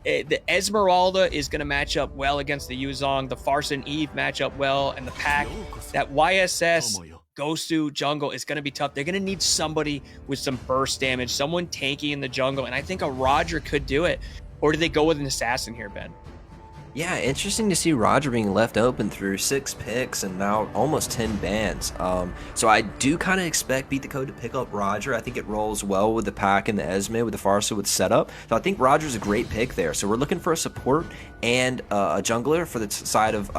The Esmeralda is going to match up well against the Yuzong. The Farce and Eve match up well, and the pack, that YSS Gosu jungle is going to be tough. They're going to need somebody with some burst damage, someone tanky in the jungle, and I think a Roger could do it. Or do they go with an assassin here, Ben? Yeah, interesting to see Roger being left open through 6 picks and now almost 10 bans. So I do kind of expect Beat the Code to pick up Roger. I think it rolls well with the pack and the Esme, with the Farsa, with setup. So I think Roger's a great pick there. So we're looking for a support and a jungler for the side of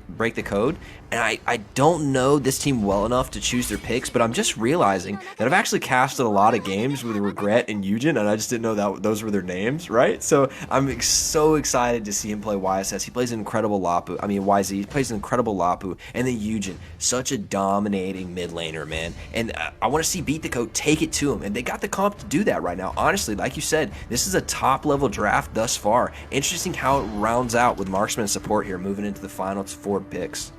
Break the Code. And I don't know this team well enough to choose their picks, but I'm just realizing that I've actually casted a lot of games with Regret and Eugen, and I just didn't know that those were their names, right? So I'm so excited to see him play YSS. He plays an incredible Lapu. I mean, YZ. He plays an incredible Lapu. And then Eugen, such a dominating mid laner, man. And I want to see Beat the Code take it to him. And they got the comp to do that right now. Honestly, like you said, this is a top-level draft thus far. Interesting how it rounds out with marksman support here, moving into the final 4 picks.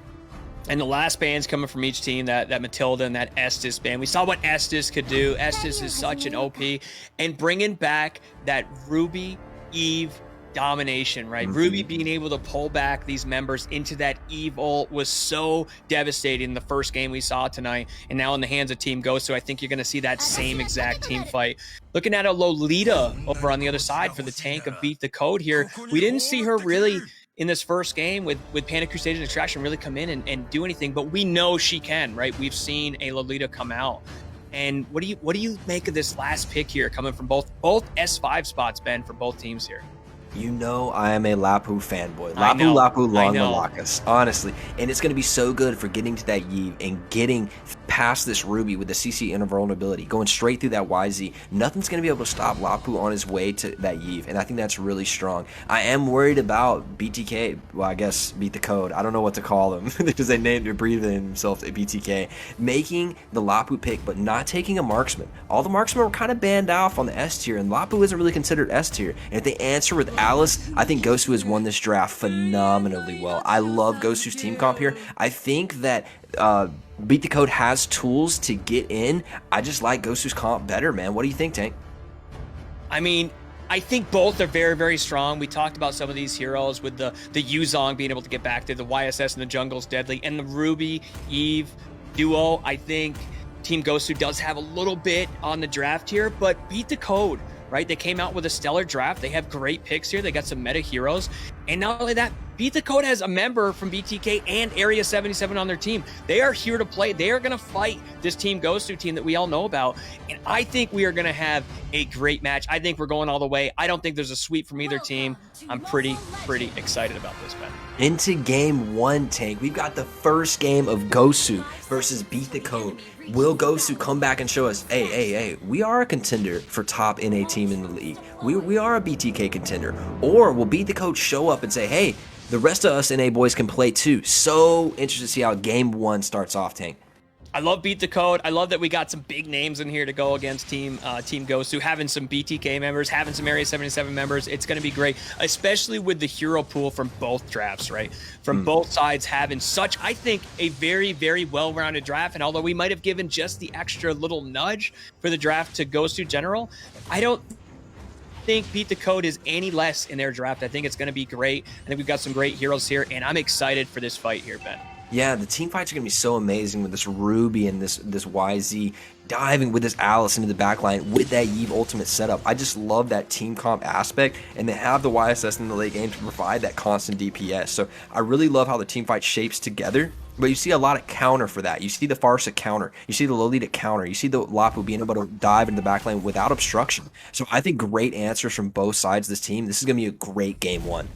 And the last bands coming from each team, that Matilda and that Estes band. We saw what Estes could do. Estes is such an OP. And bringing back that Ruby, Eve domination, right? Ruby being able to pull back these members into that Eve ult was so devastating in the first game we saw tonight. And now in the hands of Team Gosu, I think you're going to see that same exact team fight. Looking at a Lolita over on the other side for the tank of Beat the Code here. We didn't see her really in this first game with Panic Crusade and Extraction really come in and do anything, but we know she can, right? We've seen a Lolita come out. And what do you make of this last pick here coming from both S5 spots, Ben, for both teams here? You know I am a Lapu fanboy. Lapu, long Malakas, honestly. And it's going to be so good for getting to that Yve and getting past this Ruby with the CC invulnerability, going straight through that YZ. Nothing's going to be able to stop Lapu on his way to that Yve, and I think that's really strong. I am worried about BTK, well, I guess Beat the Code. I don't know what to call them because they breathed in themselves a BTK, making the Lapu pick, but not taking a marksman. All the marksmen were kind of banned off on the S tier, and Lapu isn't really considered S tier. And if they answer with Alice, I think Gosu has won this draft phenomenally well. I love Gosu's team comp here. I think that Beat the Code has tools to get in. I just like Gosu's comp better, man. What do you think, Tank? I mean, I think both are very, very strong. We talked about some of these heroes with the Yuzong being able to get back there, the YSS and the jungle's deadly, and the Ruby Eve duo. I think Team Gosu does have a little bit on the draft here, but Beat the Code, right? They came out with a stellar draft. They have great picks here. They got some meta heroes. And not only that, Beat the Code has a member from BTK and Area 77 on their team. They are here to play. They are going to fight this Team Gosu team that we all know about. And I think we are going to have a great match. I think we're going all the way. I don't think there's a sweep from either team. I'm pretty excited about this, man. Into game 1, Tank. We've got the first game of Gosu versus Beat the Code. Will Gosu come back and show us, hey, we are a contender for top NA team in the league. We are a BTK contender. Or will Beat the Code show up and say, hey, the rest of us NA boys can play too. So interested to see how game 1 starts off, Tank. I love Beat the Code. I love that we got some big names in here to go against Team Gosu, having some BTK members, having some Area 77 members. It's going to be great, especially with the hero pool from both drafts, right? From both sides having such, I think, a very, very well-rounded draft. And although we might have given just the extra little nudge for the draft to Gosu General, I don't think Beat the Code is any less in their draft. I think it's going to be great. I think we've got some great heroes here, and I'm excited for this fight here, Ben. Yeah, the team fights are going to be so amazing with this Ruby and this YZ diving with this Alice into the backline with that Yve ultimate setup. I just love that team comp aspect, and they have the YSS in the late game to provide that constant DPS. So I really love how the team fight shapes together. But you see a lot of counter for that. You see the Farsa counter. You see the Lolita counter. You see the Lapu being able to dive into the backline without obstruction. So I think great answers from both sides of this team. This is going to be a great game 1.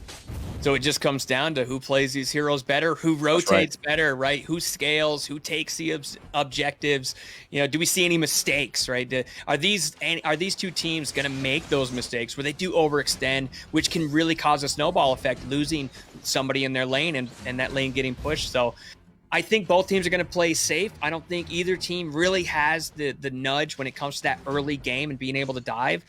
So it just comes down to who plays these heroes better, who rotates better, right? Who scales, who takes the objectives. You know, do we see any mistakes, right? Are these two teams going to make those mistakes where they do overextend, which can really cause a snowball effect, losing somebody in their lane and that lane getting pushed? So I think both teams are going to play safe. I don't think either team really has the nudge when it comes to that early game and being able to dive.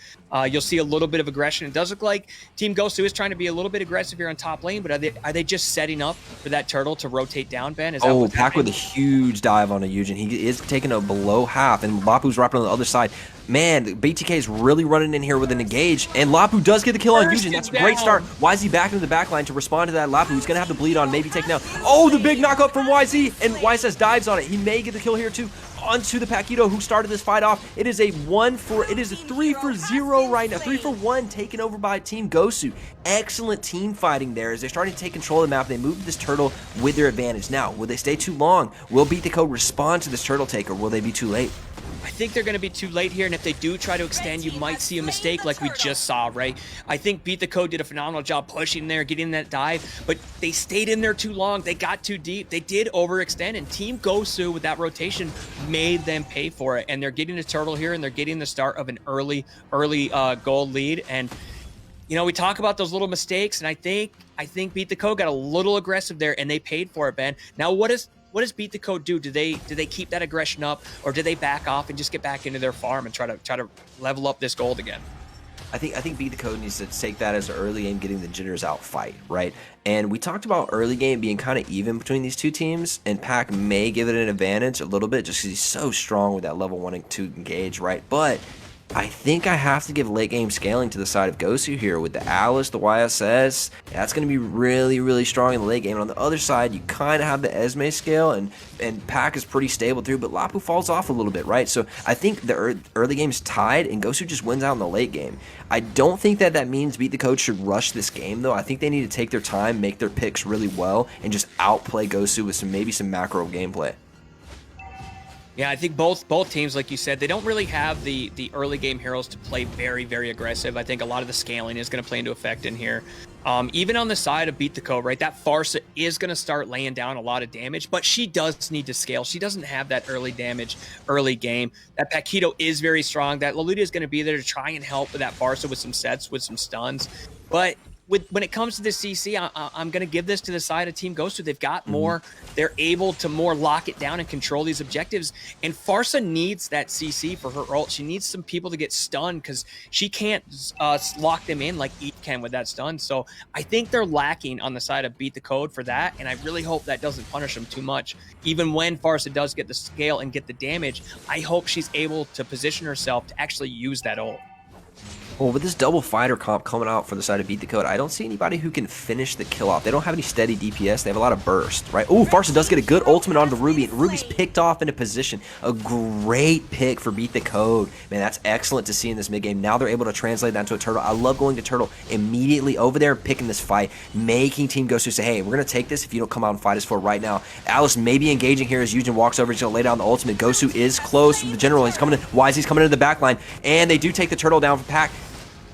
You'll see a little bit of aggression. It does look like Team Gosu is trying to be a little bit aggressive here on top lane, but are they just setting up for that turtle to rotate down, Ben? Is that what's Pack happening? with a huge dive on a Eugen. He is taking a below half, and Lapu's wrapping on the other side. Man, BTK is really running in here with an engage, and Lapu does get the kill on Yujin. That's a great start. YZ back into the back line to respond to that. Lapu, he's going to have to bleed on, maybe take down. Oh, the big knockup from YZ, and YSS dives on it. He may get the kill here too. Onto the Paquito, who started this fight off. It is a 3 for 0 right now. 3 for 1 taken over by Team Gosu. Excellent team fighting there as they're starting to take control of the map. They move this turtle with their advantage. Now, will they stay too long? Will Beat the Code respond to this turtle take, or will they be too late? I think they're going to be too late here, and if they do try to extend, you might see a mistake like we just saw, right? I think Beat the Code did a phenomenal job pushing there, getting that dive, but they stayed in there too long. They got too deep. They did overextend, and Team Gosu with that rotation made them pay for it, and they're getting a turtle here, and they're getting the start of an early gold lead. And you know, we talk about those little mistakes, and I think Beat the Code got a little aggressive there, and they paid for it, Ben. Now, what does Beat the Code do? Do they keep that aggression up, or do they back off and just get back into their farm and try to level up this gold again? I think Beat the Code needs to take that as an early game, getting the jitters out fight, right? And we talked about early game being kind of even between these two teams, and Pac may give it an advantage a little bit just because he's so strong with that level 1 and 2 engage, right? But I think I have to give late game scaling to the side of Gosu here with the Alice, the YSS. That's going to be really, really strong in the late game. And on the other side, you kind of have the Esme scale, and Pac is pretty stable through, but Lapu falls off a little bit, right? So I think the early game's tied, and Gosu just wins out in the late game. I don't think that means Beat the Code should rush this game, though. I think they need to take their time, make their picks really well, and just outplay Gosu with maybe some macro gameplay. Yeah, I think both teams, like you said, they don't really have the early game heroes to play very, very aggressive. I think a lot of the scaling is going to play into effect in here. Even on the side of Beat the Code, right, that Farsa is going to start laying down a lot of damage, but she does need to scale. She doesn't have that early damage, early game. That Paquito is very strong. That Lolita is going to be there to try and help with that Farsa with some sets, with some stuns. But when it comes to the CC, I'm going to give this to the side of Team Gosu. They've got more. They're able to more lock it down and control these objectives. And Farsa needs that CC for her ult. She needs some people to get stunned because she can't lock them in like Eve can with that stun. So I think they're lacking on the side of Beat the Code for that. And I really hope that doesn't punish them too much. Even when Farsa does get the scale and get the damage, I hope she's able to position herself to actually use that ult. Well, with this double fighter comp coming out for the side of Beat the Code, I don't see anybody who can finish the kill off. They don't have any steady DPS. They have a lot of burst, right? Oh, Farsa does get a good ultimate onto Ruby, and Ruby's picked off into position. A great pick for Beat the Code. Man, that's excellent to see in this mid game. Now they're able to translate that into a turtle. I love going to turtle immediately over there, picking this fight, making Team Gosu say, hey, we're going to take this if you don't come out and fight us for it right now. Alice may be engaging here as Yujin walks over. He's going to lay down the ultimate. Gosu is close. The general, he's coming in. YZ's coming into the back line, and they do take the turtle down for Pac.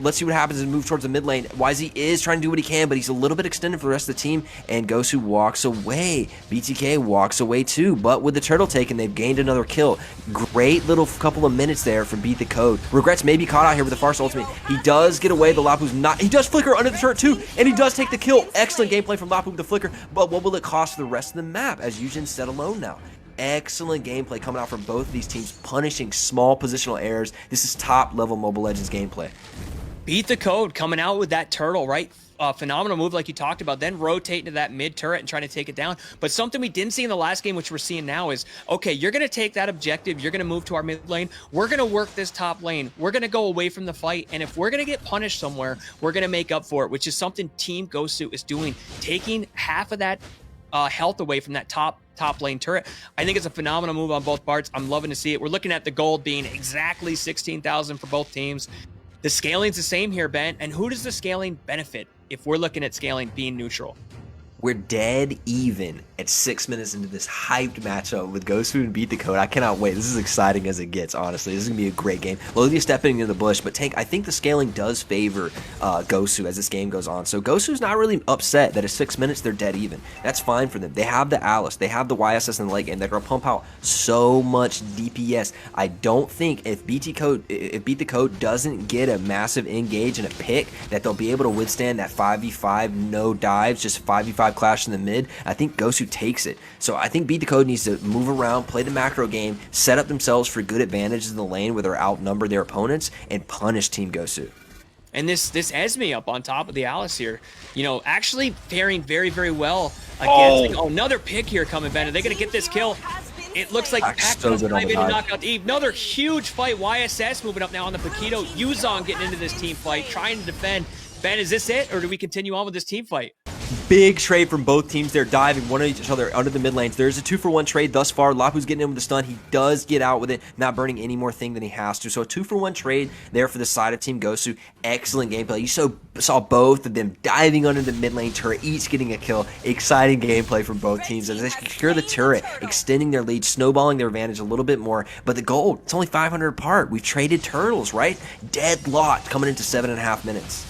Let's see what happens and move towards the mid lane. YZ is trying to do what he can, but he's a little bit extended for the rest of the team, and Gosu walks away. BTK walks away too, but with the turtle taken, they've gained another kill. Great little couple of minutes there from Beat the Code. Regrets may be caught out here with the Farsa ultimate. He does get away. The Lapu's not. He does flicker under the turret too, and he does take the kill. Excellent gameplay from Lapu with the flicker, but what will it cost for the rest of the map as Yujin's set alone now? Excellent gameplay coming out from both of these teams, punishing small positional errors. This is top level Mobile Legends gameplay. Beat the Code coming out with that turtle, right? Phenomenal move like you talked about, then rotate to that mid turret and trying to take it down. But something we didn't see in the last game, which we're seeing now, is, okay, you're going to take that objective, you're going to move to our mid lane, we're going to work this top lane, we're going to go away from the fight, and if we're going to get punished somewhere, we're going to make up for it, which is something Team Gosu is doing, taking half of that health away from that top lane turret. I think it's a phenomenal move on both parts. I'm loving to see it. We're looking at the gold being exactly 16,000 for both teams. The scaling's the same here, Ben. And who does the scaling benefit if we're looking at scaling being neutral? We're dead even at 6 minutes into this hyped matchup with Gosu and Beat the Code. I cannot wait. This is exciting as it gets, honestly. This is going to be a great game. Lolita stepping into the bush, but Tank, I think the scaling does favor Gosu as this game goes on. So Gosu's not really upset that at 6 minutes they're dead even. That's fine for them. They have the Alice. They have the YSS in the late game. They're going to pump out so much DPS. I don't think if Beat the Code doesn't get a massive engage and a pick, that they'll be able to withstand that 5v5 no dives, just 5v5 clash in the mid. I think Gosu takes it. So I think Beat the Code needs to move around, play the macro game, set up themselves for good advantages in the lane where they're outnumber their opponents, and punish Team Gosu. And this Esme up on top of the Alice here, you know, actually faring very, very well against. Oh, another pick here coming, Ben. Are they going to get this kill? It looks like Pack's Pack's so gonna good on dive the in and dive. knock out Eve. Another huge fight. YSS moving up now on the Paquito. Yuzong getting into this team fight, trying to defend. Ben, is this it, or do we continue on with this team fight? Big trade from both teams. They're diving one at each other under the mid lanes. There's a 2-for-1 trade thus far. Lapu's getting in with the stun. He does get out with it, not burning any more thing than he has to. So a 2-for-1 trade there for the side of Team Gosu. Excellent gameplay. You saw both of them diving under the mid lane turret, each getting a kill. Exciting gameplay from both teams as they secure the turret, extending their lead, snowballing their advantage a little bit more. But the gold, it's only 500 apart. We've traded turtles, right? Deadlocked coming into 7.5 minutes.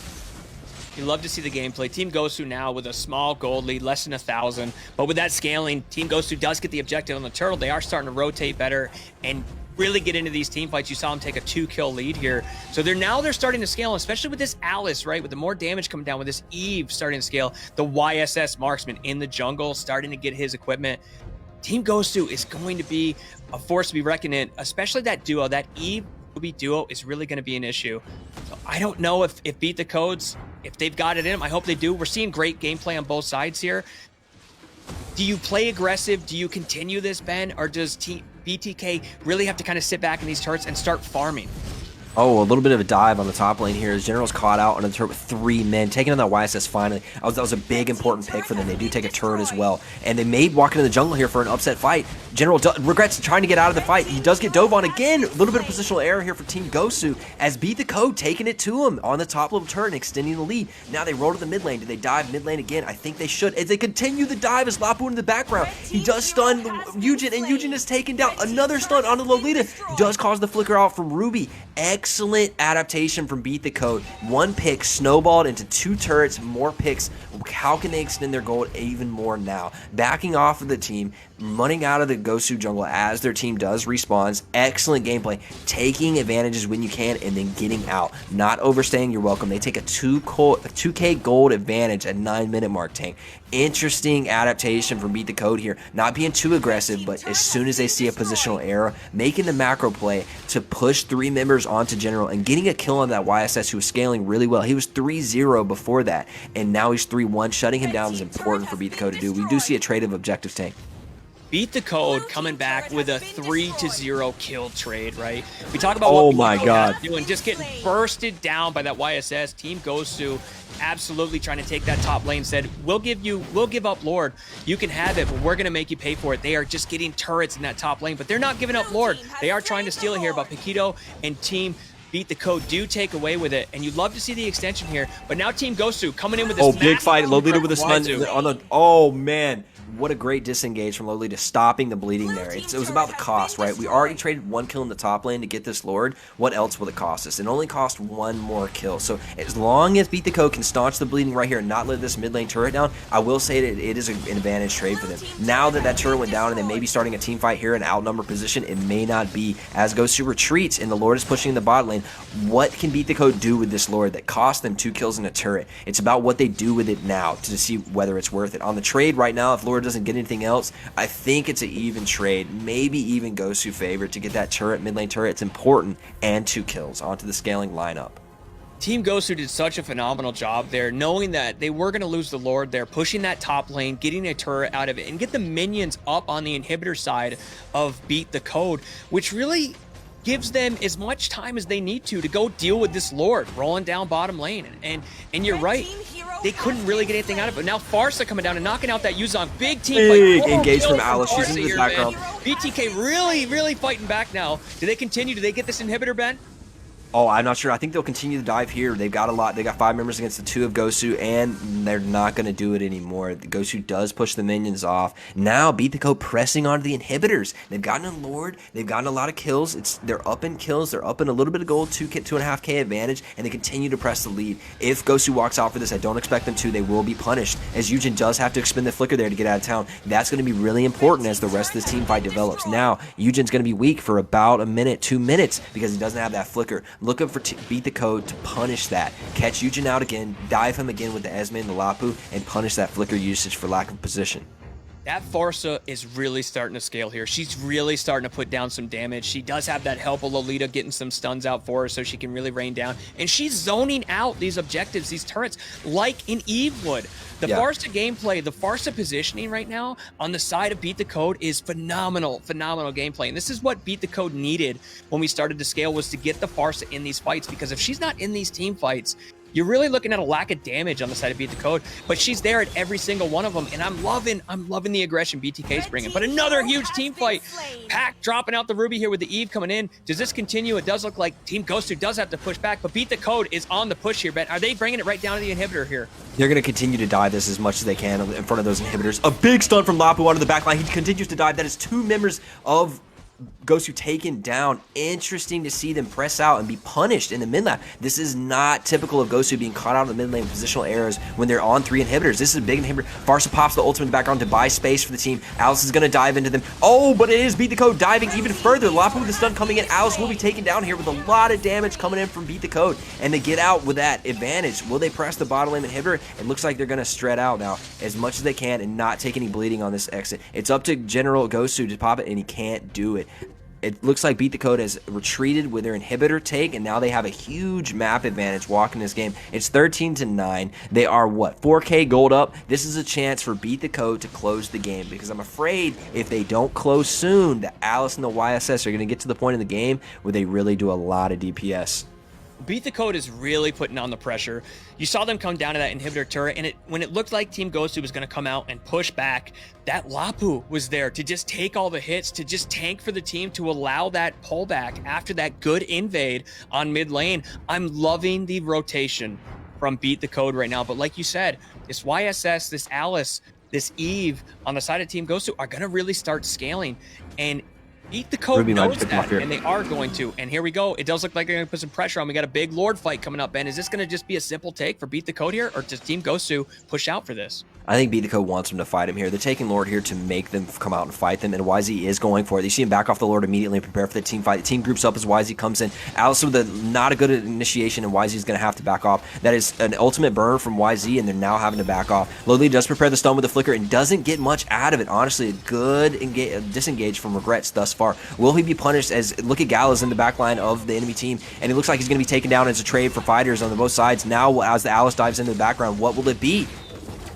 You love to see the gameplay. Team Gosu now with a small gold lead, less than 1,000. But with that scaling, Team Gosu does get the objective on the turtle. They are starting to rotate better and really get into these team fights. You saw them take a 2-kill lead here. So they're starting to scale, especially with this Alice, right? With the more damage coming down, with this Eve starting to scale. The YSS marksman in the jungle starting to get his equipment. Team Gosu is going to be a force to be reckoned in, especially that duo. That Eve Ruby duo is really going to be an issue. So I don't know if Beat the Codes, if they've got it in them. I hope they do. We're seeing great gameplay on both sides here. Do you play aggressive? Do you continue this, Ben? Or does BTK really have to kind of sit back in these turrets and start farming? Oh, a little bit of a dive on the top lane here as General's caught out on a turret with 3 men, taking on that YSS finally. That was a big, important pick for them. They do take a turret as well. And they may walk into the jungle here for an upset fight. General regrets trying to get out of the fight. He does get dove on again. A little bit of positional error here for Team Gosu as Beat the Code taking it to him on the top level turret and extending the lead. Now they roll to the mid lane. Do they dive mid lane again? I think they should. As they continue the dive as Lapu in the background. He does stun Eugen, and Eugen is taken down. Another stun onto Lolita. Does cause the flicker out from Ruby. Excellent adaptation from Beat the Code. 1 pick snowballed into 2 turrets, more picks. How can they extend their gold even more now? Backing off of the team, running out of the Gosu jungle as their team does respawns. Excellent gameplay. Taking advantages when you can and then getting out. Not overstaying your welcome. They take a 2K gold advantage at 9-minute mark, Tank. Interesting adaptation from Beat the Code here. Not being too aggressive, but as soon as they see a positional error, making the macro play to push 3 members onto General and getting a kill on that YSS who was scaling really well. He was 3-0 before that, and now he's 3-1. Shutting him down is important for Beat the Code to do. We do see a trade of objectives, Tank. Beat the Code coming back with a 3-0 kill trade, right? We talk about oh my god, doing, just getting bursted down by that YSS. Team Gosu absolutely trying to take that top lane. Said we'll give up Lord. You can have it, but we're gonna make you pay for it. They are just getting turrets in that top lane, but they're not giving up Lord. They are trying to steal it here. But Paquito and Team Beat the Code do take away with it, and you'd love to see the extension here. But now Team Gosu coming in with this. Oh, big fight. Lolita with a stun on the. Oh man. What a great disengage from Lolita, stopping the bleeding there. It was about the cost, right? We already traded 1 kill in the top lane to get this Lord. What else will it cost us? It only cost 1 more kill. So as long as Beat the Code can staunch the bleeding right here and not let this mid lane turret down, I will say that it is an advantage trade for them. Now that turret went down and they may be starting a team fight here in outnumbered position, it may not be. As Gosu retreats and the Lord is pushing the bot lane, what can Beat the Code do with this Lord that cost them 2 kills in a turret? It's about what they do with it now to see whether it's worth it. On the trade right now, if Lord doesn't get anything else, I think it's an even trade, maybe even Gosu favorite to get that turret, mid lane turret. It's important, and 2 kills onto the scaling lineup. Team Gosu did such a phenomenal job there, knowing that they were going to lose the Lord there, pushing that top lane, getting a turret out of it, and get the minions up on the inhibitor side of Beat the Code, which really gives them as much time as they need to go deal with this Lord rolling down bottom lane. And you're right, they couldn't really get anything out of it. But now Farsa coming down and knocking out that Yuzong. Big team big fight. Engage from Alice. She's in the background. BTK really fighting back now. Do they continue? Do they get this inhibitor, Ben? Oh, I'm not sure. I think they'll continue to dive here. They've got a lot. They got 5 members against the 2 of Gosu, and they're not going to do it anymore. Gosu does push the minions off. Now, Beat the Code pressing onto the inhibitors. They've gotten a Lord. They've gotten a lot of kills. They're up in kills. They're up in a little bit of gold, 2.5k advantage, and they continue to press the lead. If Gosu walks out for this, I don't expect them to. They will be punished, as Eugen does have to expend the flicker there to get out of town. That's going to be really important as the rest of this team fight develops. Now, Eugen's going to be weak for about a minute, 2 minutes, because he doesn't have that flicker. Looking for Beat the Code to punish that. Catch Eugen out again, dive him again with the Esme and the Lapu, and punish that flicker usage for lack of position. That Farsa is really starting to scale here. She's really starting to put down some damage. She does have that help of Lolita getting some stuns out for her so she can really rain down. And she's zoning out these objectives, these turrets, like in Eve would. The Farsa gameplay, the Farsa positioning right now on the side of Beat the Code is phenomenal, phenomenal gameplay. And this is what Beat the Code needed when we started to scale, was to get the Farsa in these fights. Because if she's not in these team fights, you're really looking at a lack of damage on the side of Beat the Code, but she's there at every single one of them, and I'm loving the aggression BTK's bringing. But another huge team fight. Pack dropping out the Ruby here with the Eve coming in. Does this continue? It does look like Team Gosu does have to push back, but Beat the Code is on the push here, Ben. Are they bringing it right down to the inhibitor here? They're going to continue to dive this as much as they can in front of those inhibitors. A big stun from Lapu onto the back line. He continues to dive. That is 2 members of Gosu taken down. Interesting to see them press out and be punished in the mid lane. This is not typical of Gosu being caught out in the mid lane with positional errors when they're on 3 inhibitors. This is a big inhibitor. Farsa pops the ultimate in the background to buy space for the team. Alice is going to dive into them. Oh, but it is Beat the Code diving even further. Lapu with the stun coming in. Alice will be taken down here with a lot of damage coming in from Beat the Code. And they get out with that advantage. Will they press the bottom lane inhibitor? It looks like they're going to spread out now as much as they can and not take any bleeding on this exit. It's up to General Gosu to pop it, and he can't do it. It looks like Beat the Code has retreated with their inhibitor take, and now they have a huge map advantage walking this game. It's 13-9. They are, what, 4K gold up? This is a chance for Beat the Code to close the game, because I'm afraid if they don't close soon, the Alice and the YSS are going to get to the point in the game where they really do a lot of DPS. Beat the Code is really putting on the pressure. You saw them come down to that inhibitor turret, and when it looked like Team Gosu was going to come out and push back, that Lapu was there to just take all the hits, to just tank for the team, to allow that pullback after that good invade on mid lane. I'm loving the rotation from Beat the Code right now, but like you said, this YSS, this Alice, this Eve on the side of Team Gosu are going to really start scaling, and Beat the Code knows that, and they are going to. And here we go. It does look like they're going to put some pressure on. We got a big Lord fight coming up, Ben. Is this going to just be a simple take for Beat the Code here, or does Team Gosu push out for this? I think Beat the Code wants them to fight him here. They're taking Lord here to make them come out and fight them, and YZ is going for it. You see him back off the Lord immediately and prepare for the team fight. The team groups up as YZ comes in. Alice with not a good initiation, and YZ is going to have to back off. That is an ultimate burn from YZ, and they're now having to back off. Lolita does prepare the stun with the flicker and doesn't get much out of it. Honestly, a good disengage from Regrets thus far. Will he be punished? As look at Gala's in the back line of the enemy team, and it looks like he's going to be taken down as a trade for fighters on both sides. Now, as the Alice dives into the background, what will it be?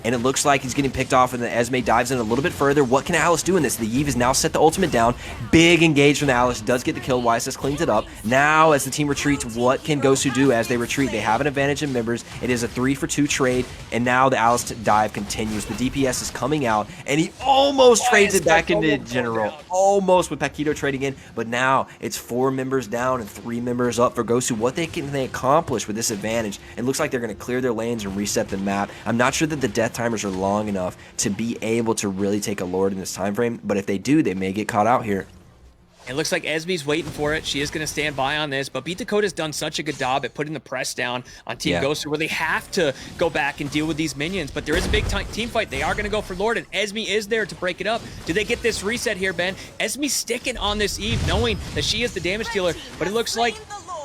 And it looks like he's getting picked off, and the Esme dives in a little bit further. What can Alice do in this? The Eve has now set the ultimate down. Big engage from the Alice. Does get the kill. YSS cleans it up. Now, as the team retreats, what can Gosu do as they retreat? They have an advantage in members. It is a 3-for-2 trade, and now the Alice dive continues. The DPS is coming out, and he almost trades it back into General. Almost with Paquito trading in, but now it's 4 members down and 3 members up for Gosu. What can they accomplish with this advantage? It looks like they're going to clear their lanes and reset the map. I'm not sure that the death timers are long enough to be able to really take a Lord in this time frame, but if they do, they may get caught out here. It looks like Esme's waiting for it. She is going to stand by on this, but Beat the Code has done such a good job at putting the press down on Team Gosu, where they have to go back and deal with these minions. But there is a big team fight. They are going to go for Lord, and Esme is there to break it up. Do they get this reset here, Ben? Esme's sticking on this Eve, knowing that she is the damage dealer, but it looks like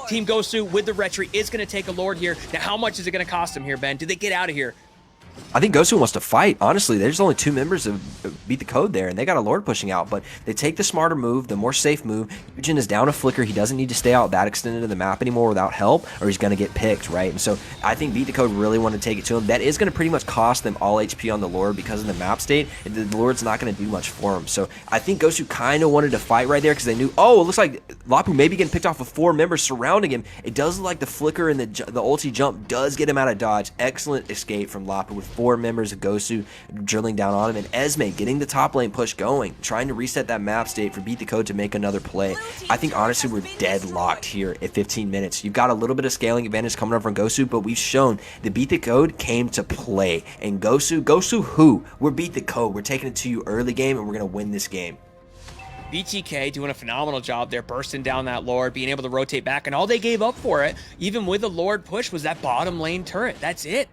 Team Gosu with the retreat is going to take a Lord here. Now, how much is it going to cost them here, Ben? Do they get out of here? I think Gosu wants to fight. Honestly, there's only 2 members of Beat the Code there, and they got a Lord pushing out, but they take the smarter move, the more safe move. Eugen is down a flicker. He doesn't need to stay out that extended of the map anymore without help, or he's going to get picked, right? And so I think Beat the Code really want to take it to him. That is going to pretty much cost them all HP on the Lord because of the map state. The Lord's not going to do much for him. So I think Gosu kind of wanted to fight right there because they knew, oh, it looks like Lapu may be getting picked off with 4 members surrounding him. It does look like the flicker and the ulti jump does get him out of dodge. Excellent escape from Lapu with 4 members of Gosu drilling down on him, and Esme getting the top lane push going, trying to reset that map state for Beat the Code to make another play. I think honestly we're deadlocked here at 15 minutes. You've got a little bit of scaling advantage coming up from Gosu, but we've shown the Beat the Code came to play. And Gosu who? We're Beat the Code. We're taking it to you early game, and we're going to win this game. BTK doing a phenomenal job there, bursting down that Lord, being able to rotate back, and all they gave up for it, even with the Lord push, was that bottom lane turret. That's it.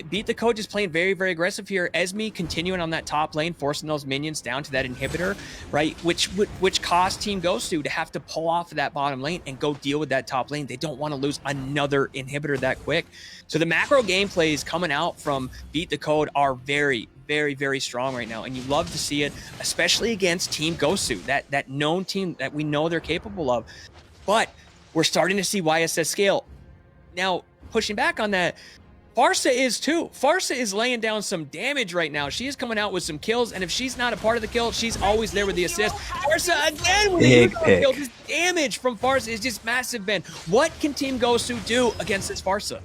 Beat the Code just playing very, very aggressive here. Esme continuing on that top lane, forcing those minions down to that inhibitor, right? Which cost Team Gosu to have to pull off of that bottom lane and go deal with that top lane. They don't want to lose another inhibitor that quick. So the macro gameplays coming out from Beat the Code are very, very, very strong right now, and you love to see it, especially against Team Gosu, that known team that we know they're capable of. But we're starting to see YSS scale. Now, pushing back on that, Farsa is too. Farsa is laying down some damage right now. She is coming out with some kills, and if she's not a part of the kill, she's always there with the assist. Farsa again with big a kill. This damage from Farsa is just massive, Ben. What can Team Gosu do against this Farsa?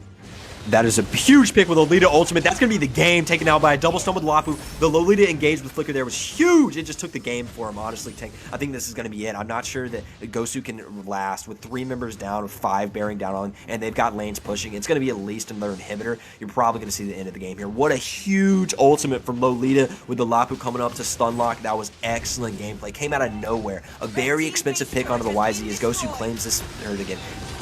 That is a huge pick with Lolita ultimate. That's going to be the game, taken out by a double stun with Lapu. The Lolita engaged with Flicker there was huge. It just took the game for him, honestly, Tank. I think this is going to be it. I'm not sure that Gosu can last with 3 members down, with 5 bearing down on, and they've got lanes pushing. It's going to be at least another inhibitor. You're probably going to see the end of the game here. What a huge ultimate from Lolita with the Lapu coming up to stun lock. That was excellent gameplay. Came out of nowhere. A very expensive pick onto the YZ as Gosu claims this hurt again.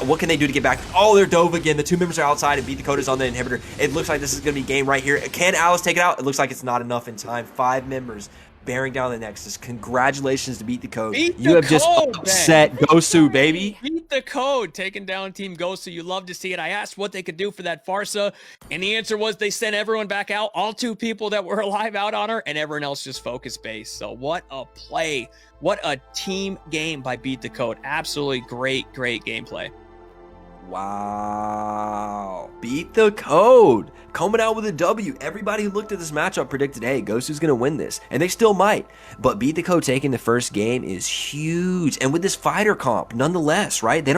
What can they do to get back? Oh, they're dove again. The 2 members are outside and beat the Dakota's on the inhibitor. It looks like this is going to be game right here. Can Alice take it out? It looks like it's not enough in time. 5 members bearing down the Nexus. Congratulations to Beat the Code. You have just upset Gosu, baby. Beat the Code, taking down Team Gosu. You love to see it. I asked what they could do for that Farsa, and the answer was they sent everyone back out. All 2 people that were alive out on her, and everyone else just focus base. So what a play. What a team game by Beat the Code. Absolutely great gameplay. Wow. Beat the Code. Coming out with a W. Everybody who looked at this matchup predicted, hey, Gosu's going to win this. And they still might. But Beat the Code taking the first game is huge. And with this fighter comp, nonetheless, right? They don't